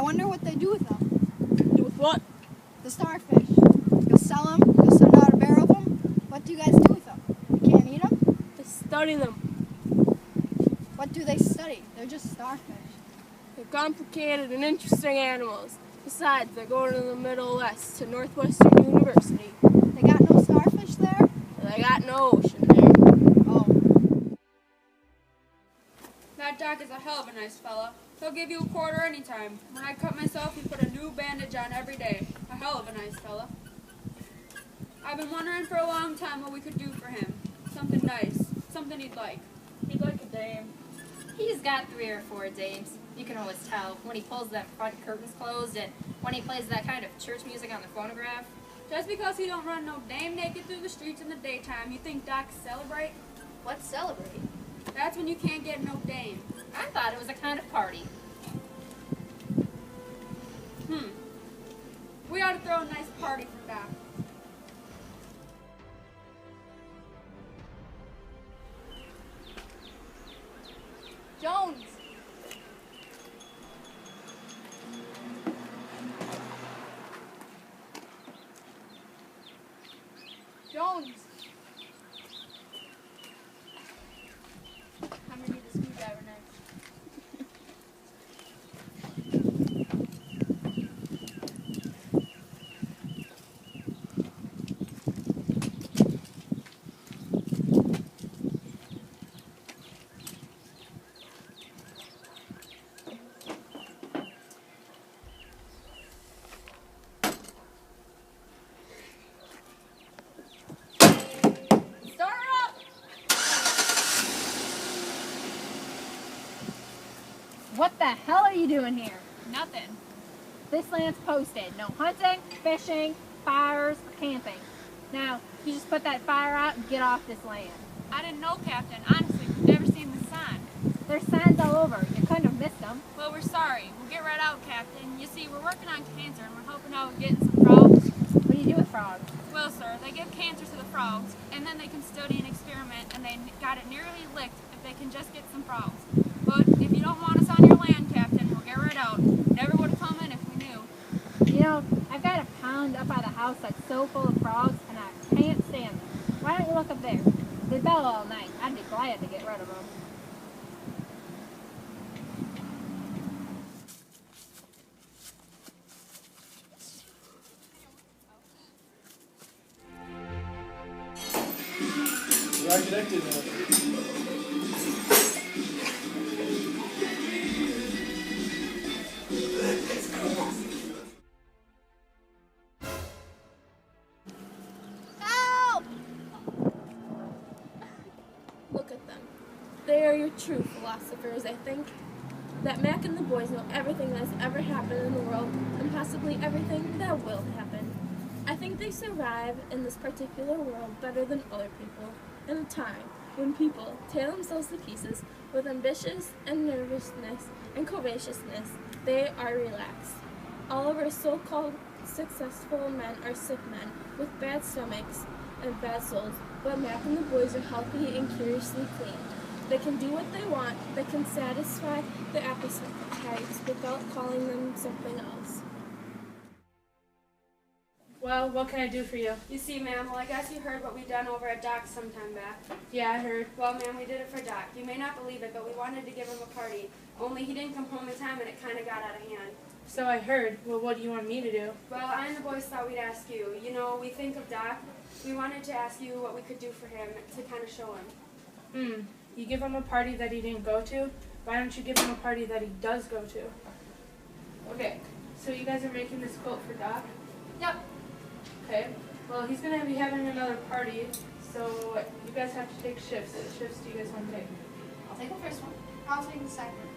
I wonder what they do with them. Do with what? The starfish. You'll sell them? You'll send out a barrel of them? What do you guys do with them? You can't eat them? They study them. What do they study? They're just starfish. They're complicated and interesting animals. Besides, they're going to the Middle West to Northwestern University. They got no starfish there? They got no ocean there. Oh. That doc is a hell of a nice fella. He'll give you a quarter anytime. When I cut myself, he put a new bandage on every day. A hell of a nice fella. I've been wondering for a long time what we could do for him. Something nice. Something he'd like. He'd like a dame. He's got 3 or 4 dames. You can always tell when he pulls that front curtains closed and when he plays that kind of church music on the phonograph. Just because he don't run no dame naked through the streets in the daytime, you think docs celebrate? What's celebrate? That's when you can't get no dame. I thought it was a kind of party. We ought to throw a nice party for Doc. Jones! Jones! I'm gonna need a screwdriver next. What the hell are you doing here? Nothing. This land's posted. No hunting, fishing, fires, or camping. Now, you just put that fire out and get off this land. I didn't know, Captain. Honestly, we've never seen the sign. There's signs all over. You couldn't have missed them. Well, we're sorry. We'll get right out, Captain. You see, we're working on cancer, and we're hoping out getting some frogs. What do you do with frogs? Well, sir, they give cancer to the frogs, and then they can study and experiment, and they got it nearly licked if they can just get some frogs. But if you don't want us on your land, Captain, we'll get right out. Never would have come in if we knew. You know, I've got a pound up by the house that's so full of frogs, and I can't stand them. Why don't you look up there? They bell all night. I'd be glad to get rid of them. We are connected now. Help! Look at them. They are your true philosophers, I think. That Mack and the boys know everything that's ever happened in the world, and possibly everything that will happen. I think they survive in this particular world better than other people. In a time when people tear themselves to pieces with ambitious and nervousness and covetousness, they are relaxed. All of our so-called successful men are sick men with bad stomachs and bad souls, but Mack and the boys are healthy and curiously clean. They can do what they want. They can satisfy the appetites without calling them something else. Well, what can I do for you? You see, ma'am, well, I guess you heard what we done over at Doc's sometime back. Yeah, I heard. Well, ma'am, we did it for Doc. You may not believe it, but we wanted to give him a party. Only he didn't come home in time, and it kind of got out of hand. So I heard. Well, what do you want me to do? Well, I and the boys thought we'd ask you. You know, we think of Doc. We wanted to ask you what we could do for him to kind of show him. You give him a party that he didn't go to? Why don't you give him a party that he does go to? Okay, so you guys are making this quilt for Doc? Yep. Okay, well, he's going to be having another party, so you guys have to take shifts. What shifts do you guys want to take? I'll take the first one. I'll take the second.